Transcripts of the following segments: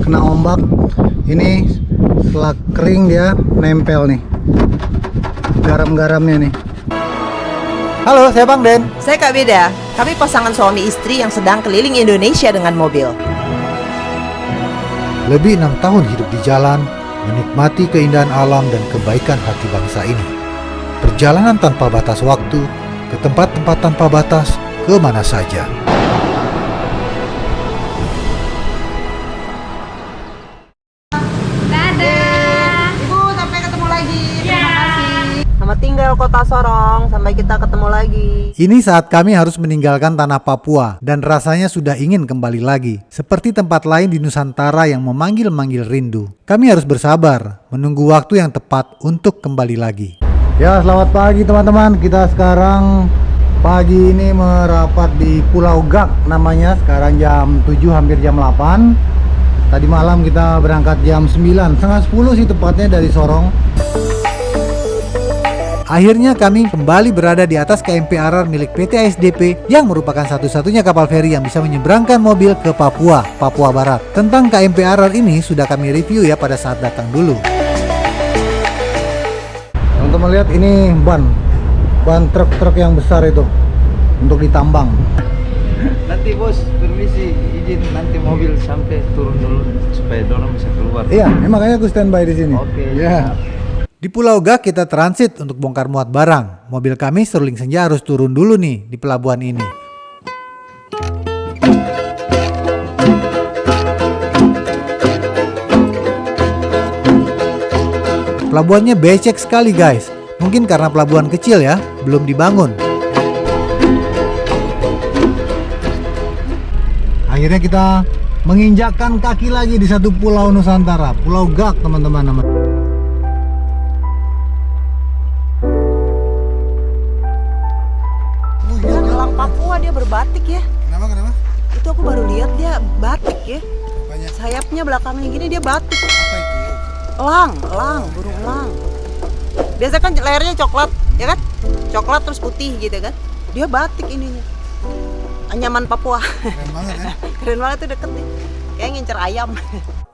kena ombak. Ini setelah kering dia nempel nih garam-garamnya nih. Halo, saya Bang Den. Saya Kak Beda. Kami pasangan suami istri yang sedang keliling Indonesia dengan mobil. Lebih 6 tahun hidup di jalan, menikmati keindahan alam dan kebaikan hati bangsa ini. Perjalanan tanpa batas waktu, ke tempat-tempat tanpa batas, ke mana saja. Dadah. Ibu, sampai ketemu lagi. Terima kasih. Selamat tinggal Kota Sorong. Sampai kita ketemu lagi. Ini saat kami harus meninggalkan tanah Papua dan rasanya sudah ingin kembali lagi. Seperti tempat lain di Nusantara yang memanggil-manggil rindu. Kami harus bersabar, menunggu waktu yang tepat untuk kembali lagi. Ya, selamat pagi teman-teman. Kita sekarang pagi ini merapat di Pulau Gak namanya. Sekarang jam 7 hampir jam 8. Tadi malam kita berangkat jam 9, setengah 10 sih tepatnya dari Sorong. Akhirnya kami kembali berada di atas KMP Arar milik PT ASDP yang merupakan satu-satunya kapal feri yang bisa menyeberangkan mobil ke Papua Barat. Tentang KMP Arar ini sudah kami review ya pada saat datang dulu. Teman-teman lihat ini ban truk-truk yang besar itu untuk ditambang. Nanti bos, permisi izin nanti mobil sampai turun dulu supaya dorong bisa keluar. Iya, makanya aku standby di sini. Oke. Ya. Di Pulau Gak kita transit untuk bongkar muat barang. Mobil kami Sterling Senja harus turun dulu nih di pelabuhan ini. Pelabuhannya becek sekali guys. Mungkin karena pelabuhan kecil ya, belum dibangun. Akhirnya kita menginjakkan kaki lagi di satu pulau Nusantara, Pulau Gak teman-teman. Orang Papua dia berbatik ya. Kenapa? Itu aku baru lihat dia batik ya. Apanya? Sayapnya belakangnya gini dia batik. Apa itu? Elang, burung elang. Biasa kan layarnya coklat, ya kan? Coklat terus putih gitu kan. Dia batik ininya. Anyaman Papua. Keren banget ya. Keren banget tuh deket nih. Kayak ngincer ayam.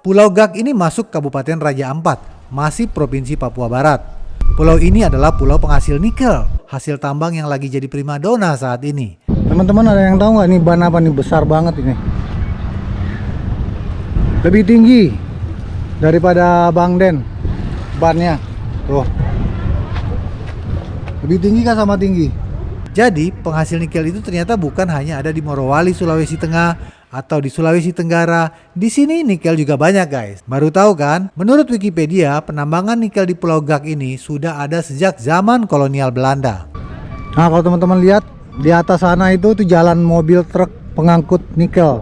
Pulau Gak ini masuk Kabupaten Raja Ampat, masih Provinsi Papua Barat. Pulau ini adalah pulau penghasil nikel, hasil tambang yang lagi jadi primadona saat ini. Teman-teman ada yang tahu nggak nih ban apa nih, besar banget ini. Lebih tinggi daripada Bang Den bannya. Tuh. Lebih tinggi kah sama tinggi? Jadi penghasil nikel itu ternyata bukan hanya ada di Morowali, Sulawesi Tengah atau di Sulawesi Tenggara. Di sini nikel juga banyak guys. Baru tahu kan? Menurut Wikipedia, penambangan nikel di Pulau Gak ini sudah ada sejak zaman kolonial Belanda. Nah, kalau teman-teman lihat di atas sana itu tuh jalan mobil truk pengangkut nikel.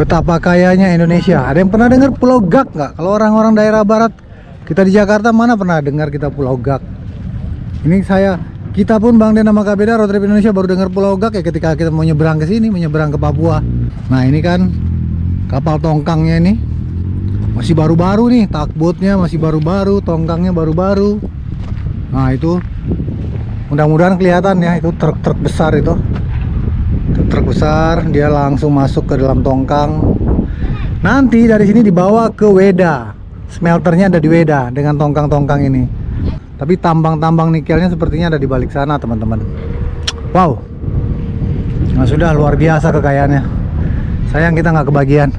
Betapa kayanya Indonesia. Ada yang pernah dengar Pulau Gak nggak? Kalau orang-orang daerah barat, kita di Jakarta mana pernah dengar kita Pulau Gak? Ini kita pun Bang Den sama Kak Beda Road Trip Indonesia baru dengar Pulau Gak ya ketika kita mau nyebrang ke sini, menyeberang ke Papua. Nah, ini kan kapal tongkangnya ini masih baru-baru nih, tugboatnya masih baru-baru, tongkangnya baru-baru. Nah, itu mudah-mudahan kelihatan ya, itu truk-truk besar itu. Truk besar, dia langsung masuk ke dalam tongkang. Nanti dari sini dibawa ke Weda. Smelternya ada di Weda dengan tongkang-tongkang ini. Tapi tambang-tambang nikelnya sepertinya ada di balik sana teman-teman. Wow. Nah, sudah luar biasa kekayaannya. Sayang kita nggak kebagian.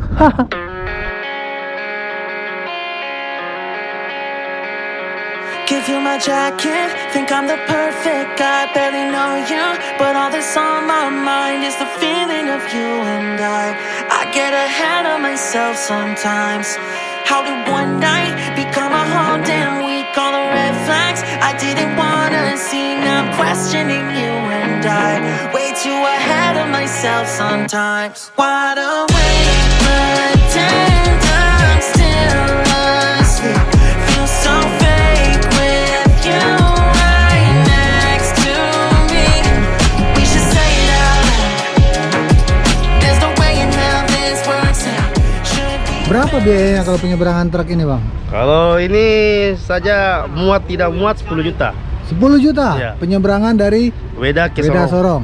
Give you my jacket, think I'm the perfect guy. Barely know you, but all that's on my mind is the feeling of you and I get ahead of myself sometimes. How did one night become a whole damn week? All the red flags I didn't wanna see. Now I'm questioning you and I way too ahead of myself sometimes. Wide awake, pretend I'm still asleep. Feel so fake with you right next to me. We should say it out loud. There's no way in hell this works out. Berapa biayanya kalau penyeberangan truk ini Bang? Kalau ini saja muat tidak muat 10 juta. 10 juta Iya. penyeberangan dari Weda ke Weda Sorong. Sorong.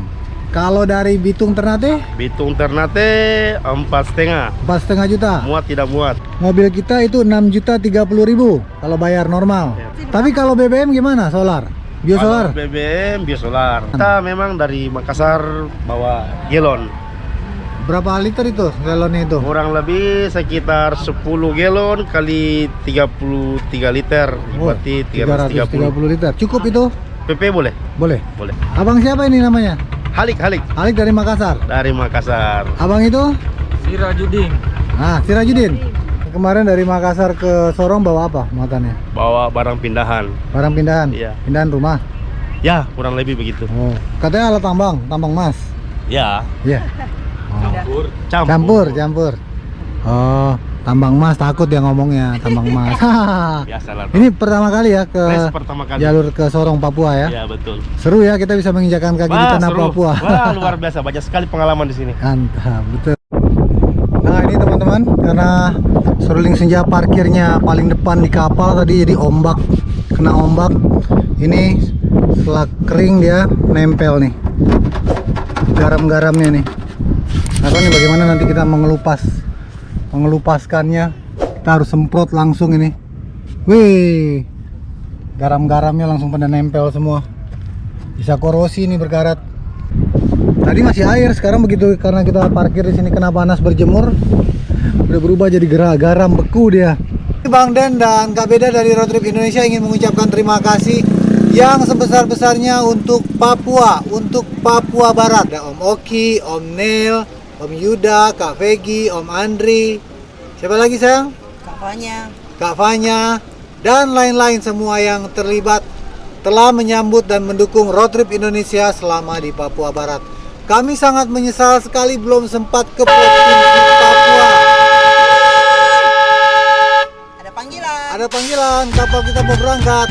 Kalau dari Bitung Ternate Bitung Ternate 4,5. 4,5 juta. Muat tidak muat? Mobil kita itu 6.030.000 kalau bayar normal. Tapi kalau BBM gimana? Solar? Biosolar? Kalau BBM biosolar. Kita memang dari Makassar bawa galon. Berapa liter itu galonnya itu? Kurang lebih sekitar 10 galon kali 33 liter. Berarti 330. liter. Cukup itu? PP boleh? Boleh. Boleh. Abang siapa ini namanya? Halik. Alik dari Makassar. Dari Makassar. Abang itu? Sirajudin. Nah, Sirajudin. Kemarin dari Makassar ke Sorong bawa apa muatannya? Bawa barang pindahan. Barang pindahan? Iya. Pindahan rumah? Ya, kurang lebih begitu. Oh. Katanya alat tambang emas? Ya. Iya. Campur. Campur. Oh, tambang emas, takut dia ngomongnya tambang emas. Biasalah. Ini pertama kali ya ke Tes pertama kali. jalur ke Sorong Papua ya? Ya, betul. Seru ya, kita bisa menginjakan kaki di tanah seru. Papua. Wah, luar biasa. Banyak sekali pengalaman di sini. Mantap, betul. Nah ini teman-teman, karena seruling senja parkirnya paling depan di kapal tadi, jadi ombak, kena ombak. Ini setelah kering dia nempel nih garam-garamnya nih. Nah ini bagaimana nanti kita mengelupaskannya. Kita harus semprot langsung ini. Wih, garam-garamnya langsung pada nempel semua. Bisa korosi nih, berkarat. Tadi masih air, sekarang begitu karena kita parkir di sini kena panas berjemur, udah berubah jadi garam beku dia. Bang Den dan Kak Beda dari Road Trip Indonesia ingin mengucapkan terima kasih yang sebesar-besarnya untuk Papua Barat. Ada Om Oki, Om Neil, Om Yuda, Kak Vegi, Om Andri, siapa lagi sayang? Kak Fanya, dan lain-lain semua yang terlibat telah menyambut dan mendukung Road Trip Indonesia selama di Papua Barat. Kami sangat menyesal sekali belum sempat ke Provinsi Papua. Ada panggilan, kapal kita mau berangkat.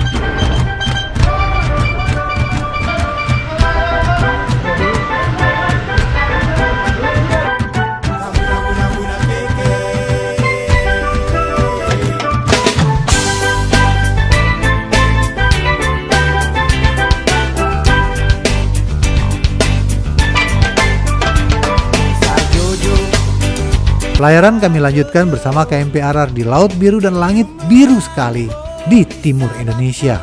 Pelayaran kami lanjutkan bersama KMP RR di Laut Biru dan Langit Biru sekali di timur Indonesia.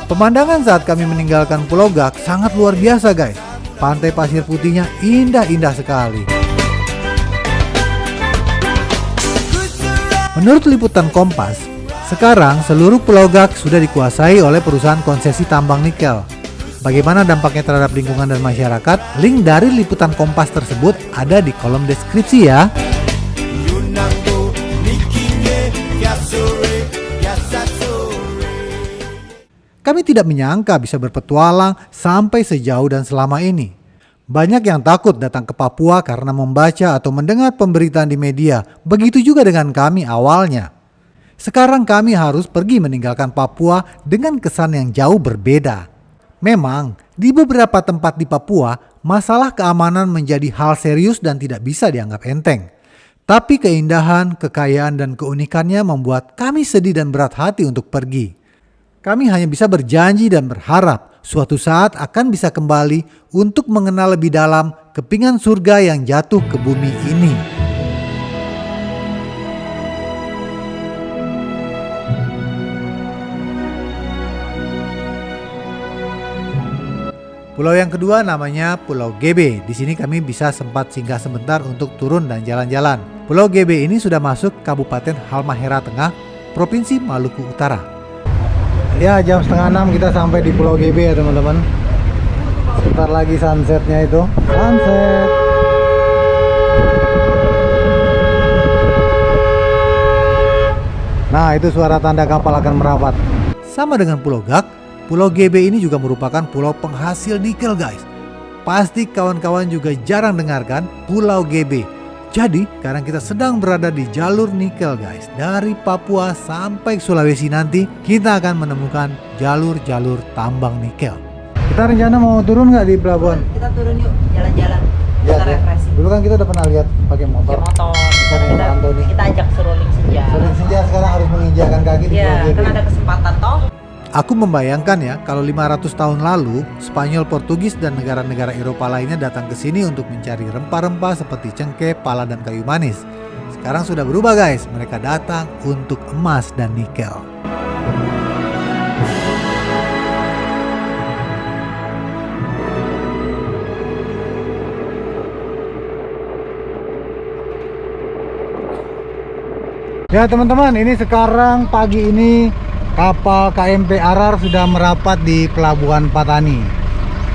Pemandangan saat kami meninggalkan Pulau Gak sangat luar biasa guys. Pantai pasir putihnya indah-indah sekali. Menurut liputan Kompas, sekarang seluruh Pulau Gak sudah dikuasai oleh perusahaan konsesi tambang nikel. Bagaimana dampaknya terhadap lingkungan dan masyarakat? Link dari liputan Kompas tersebut ada di kolom deskripsi ya. Kami tidak menyangka bisa berpetualang sampai sejauh dan selama ini. Banyak yang takut datang ke Papua karena membaca atau mendengar pemberitaan di media. Begitu juga dengan kami awalnya. Sekarang kami harus pergi meninggalkan Papua dengan kesan yang jauh berbeda. Memang, di beberapa tempat di Papua, masalah keamanan menjadi hal serius dan tidak bisa dianggap enteng. Tapi keindahan, kekayaan, dan keunikannya membuat kami sedih dan berat hati untuk pergi. Kami hanya bisa berjanji dan berharap suatu saat akan bisa kembali untuk mengenal lebih dalam kepingan surga yang jatuh ke bumi ini. Pulau yang kedua namanya Pulau GB. Di sini kami bisa sempat singgah sebentar untuk turun dan jalan-jalan. Pulau GB ini sudah masuk Kabupaten Halmahera Tengah, Provinsi Maluku Utara. Ya, jam 5:30 kita sampai di Pulau GB ya teman-teman. Sebentar lagi sunsetnya itu. Sunset. Nah, itu suara tanda kapal akan merapat. Sama dengan Pulau Gak, Pulau GB ini juga merupakan pulau penghasil nikel guys. Pasti kawan-kawan juga jarang dengarkan Pulau GB. Jadi, sekarang kita sedang berada di jalur nikel guys. Dari Papua sampai Sulawesi nanti, kita akan menemukan jalur-jalur tambang nikel. Kita rencana mau turun nggak di pelabuhan? Kita turun yuk, jalan-jalan. Ya, Kita refreshing. dulu kan kita udah pernah lihat pakai motor. Pakai motor. Kita pantau nih. Kita ajak seruling senja. Sering senja sekarang harus menginjakan kaki di Iya, Pulau kan JB. ada kesempatan toh. Aku membayangkan ya, kalau 500 tahun lalu, Spanyol, Portugis, dan negara-negara Eropa lainnya datang ke sini untuk mencari rempah-rempah seperti cengkeh, pala, dan kayu manis. Sekarang sudah berubah guys, mereka datang untuk emas dan nikel. Ya teman-teman, ini sekarang pagi ini kapal KMP Arar sudah merapat di Pelabuhan Patani.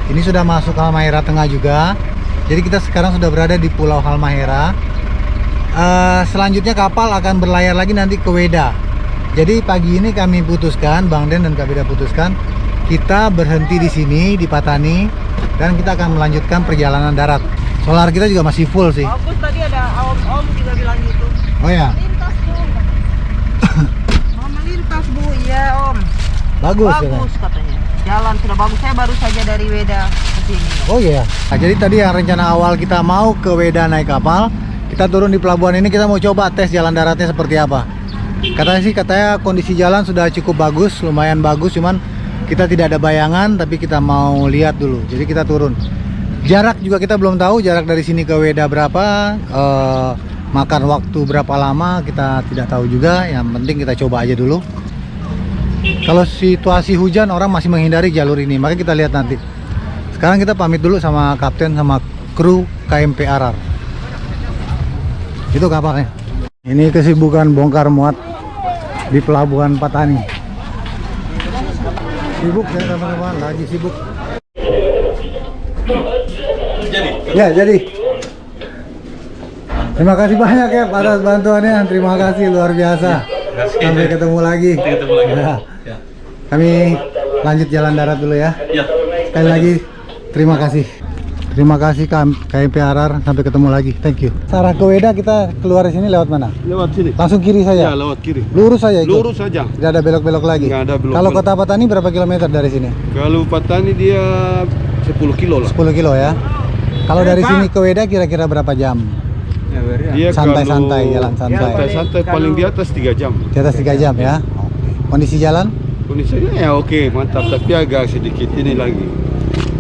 Ini sudah masuk Halmahera Tengah juga. Jadi kita sekarang sudah berada di Pulau Halmahera. Selanjutnya kapal akan berlayar lagi nanti ke Weda. Jadi pagi ini kami putuskan, Bang Den dan Kak Beda putuskan, kita berhenti di sini di Patani dan kita akan melanjutkan perjalanan darat. Solar kita juga masih full sih. Bagus, tadi ada om juga bilang gitu. Oh ya, Melintas bu. Mau melintas bu, iya om. bagus. Bagus katanya. Jalan sudah bagus. Saya baru saja dari Weda ke sini. Oh iya. Nah, jadi tadi yang rencana awal kita mau ke Weda naik kapal, kita turun di pelabuhan ini, kita mau coba tes jalan daratnya seperti apa. Katanya kondisi jalan sudah cukup bagus, lumayan bagus, cuman kita tidak ada bayangan, tapi kita mau lihat dulu. Jadi kita turun. Jarak juga kita belum tahu, jarak dari sini ke Weda berapa, makan waktu berapa lama kita tidak tahu juga. Yang penting kita coba aja dulu. Kalau situasi hujan, orang masih menghindari jalur ini, maka kita lihat nanti. Sekarang kita pamit dulu sama kapten sama kru KMP Arar. Itu kapalnya. Ini kesibukan bongkar muat di Pelabuhan Patani. Sibuk ya teman-teman, lagi sibuk. Ya jadi. Terima kasih banyak ya atas bantuannya. Terima kasih luar biasa. Sampai ketemu lagi. Ya. Kami lanjut jalan darat dulu ya. Sekali lagi terima kasih. Terima kasih KMP Arar, sampai ketemu lagi. Thank you. Arah ke Weda kita keluar di sini lewat mana? Lewat sini. Langsung kiri saja. Ya, lewat kiri. Lurus saja ikut? Lurus saja. Tidak ada belok-belok lagi? Nggak ada belok-belok. Kalau kota Patani berapa kilometer dari sini? Kalau Patani dia 10 kilo lah. 10 kilo ya. Kalau dari sini ke Weda kira-kira berapa jam? Dia Santai-santai, kalau- jalan santai. Santai-santai paling di atas 3 jam. Di atas 3 jam ya. Kondisi jalan? Kondisinya ya oke, mantap, tapi agak sedikit ini lagi.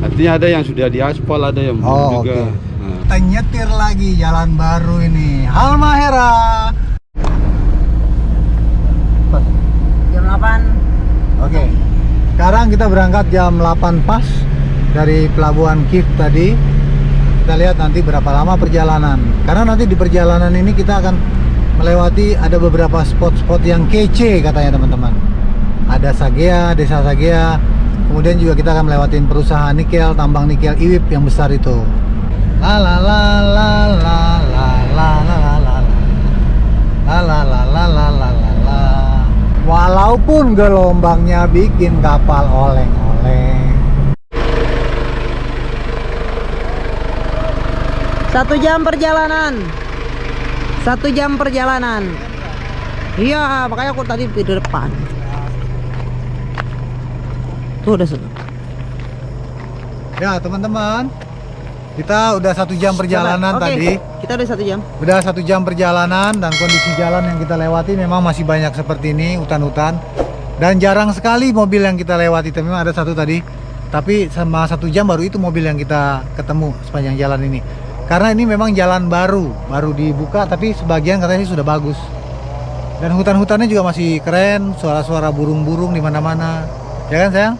Artinya ada yang sudah diaspal, ada yang belum Oh, juga. oke. Nah. Kita nyetir lagi jalan baru ini. Halmahera. Jam 8. Oke. Sekarang kita berangkat jam 8 pas dari Pelabuhan Kif tadi. Kita lihat nanti berapa lama perjalanan. Karena nanti di perjalanan ini kita akan melewati ada beberapa spot-spot yang kece katanya teman-teman. Ada Sagea, Desa Sagea. Kemudian juga kita akan melewatin perusahaan nikel, tambang nikel Iwip yang besar itu. La la la la la la la la la la la la la la la la la. Walaupun gelombangnya bikin kapal oleng-oleng. 1 jam perjalanan. 1 jam perjalanan. Iya, makanya aku tadi di depan. Tuh udah selesai. Ya teman-teman, kita udah 1 jam perjalanan Oke, tadi. kita udah 1 jam. Udah 1 jam perjalanan dan kondisi jalan yang kita lewati memang masih banyak seperti ini, hutan-hutan. Dan jarang sekali mobil yang kita lewati. Tapi memang ada satu tadi. Tapi sama 1 jam baru itu mobil yang kita ketemu sepanjang jalan ini. Karena ini memang jalan baru dibuka, tapi sebagian katanya sudah bagus. Dan hutan-hutannya juga masih keren, suara-suara burung-burung di mana-mana. Ya kan sayang?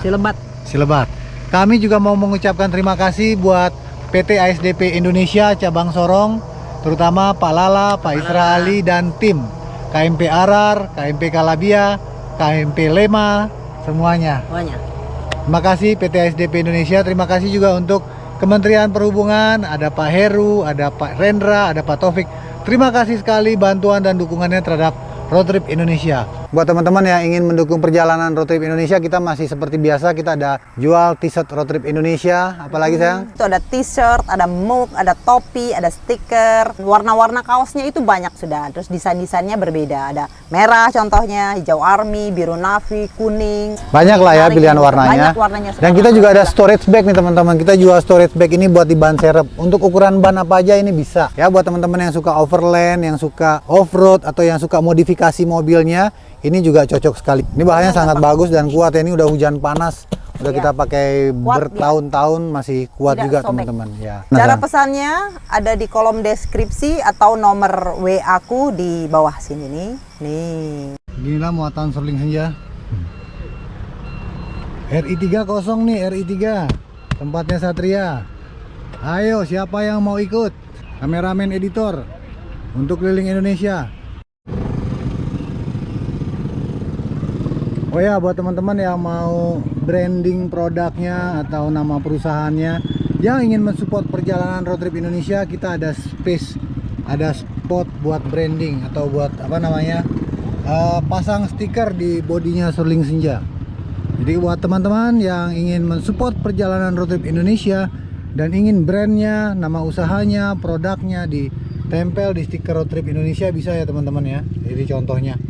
Cilebat. Silebat. Kami juga mau mengucapkan terima kasih buat PT ASDP Indonesia cabang Sorong, terutama Pak Lala, Pak Isra Ali dan tim KMP Arar, KMP Kalabia, KMP Lema, semuanya. Banyak. Terima kasih PT ASDP Indonesia. Terima kasih juga untuk Kementerian Perhubungan, ada Pak Heru, ada Pak Rendra, ada Pak Taufik. Terima kasih sekali bantuan dan dukungannya terhadap Road Trip Indonesia. Buat teman-teman yang ingin mendukung perjalanan Road Trip Indonesia, kita masih seperti biasa, kita ada jual t-shirt Road Trip Indonesia. Apalagi sayang? Itu ada t-shirt, ada mug, ada topi, ada stiker. Warna-warna kaosnya itu banyak sudah. Terus desain-desainnya berbeda. Ada merah contohnya, hijau army, biru navy, kuning. Banyak lah ya Menarik pilihan juga. warnanya. Banyak warnanya Dan sekarang. kita juga ada storage bag nih teman-teman. Kita jual storage bag ini buat di ban serep. Untuk ukuran ban apa aja ini bisa. Ya buat teman-teman yang suka overland, yang suka off-road atau yang suka modifikasi mobilnya, ini juga cocok sekali. Ini bahannya sangat bagus dan kuat ya. Ini udah hujan panas. Udah Iya. kita pakai Kuat, bertahun-tahun masih kuat Tidak juga sobek. teman-teman ya. Cara Nah, pesannya ada di kolom deskripsi atau nomor WA aku di bawah sini nih. Nih. Inilah muatan Sterling Senja. RI30 nih, RI3. Tempatnya Satria. Ayo, siapa yang mau ikut? Kameramen editor untuk keliling Indonesia. Oh ya, buat teman-teman yang mau branding produknya atau nama perusahaannya, yang ingin mensupport perjalanan Road Trip Indonesia, kita ada space, ada spot buat branding atau buat apa namanya, pasang stiker di bodinya Sterling Senja. Jadi buat teman-teman yang ingin mensupport perjalanan Road Trip Indonesia dan ingin brandnya, nama usahanya, produknya ditempel di stiker Road Trip Indonesia, bisa ya teman-teman ya. Jadi contohnya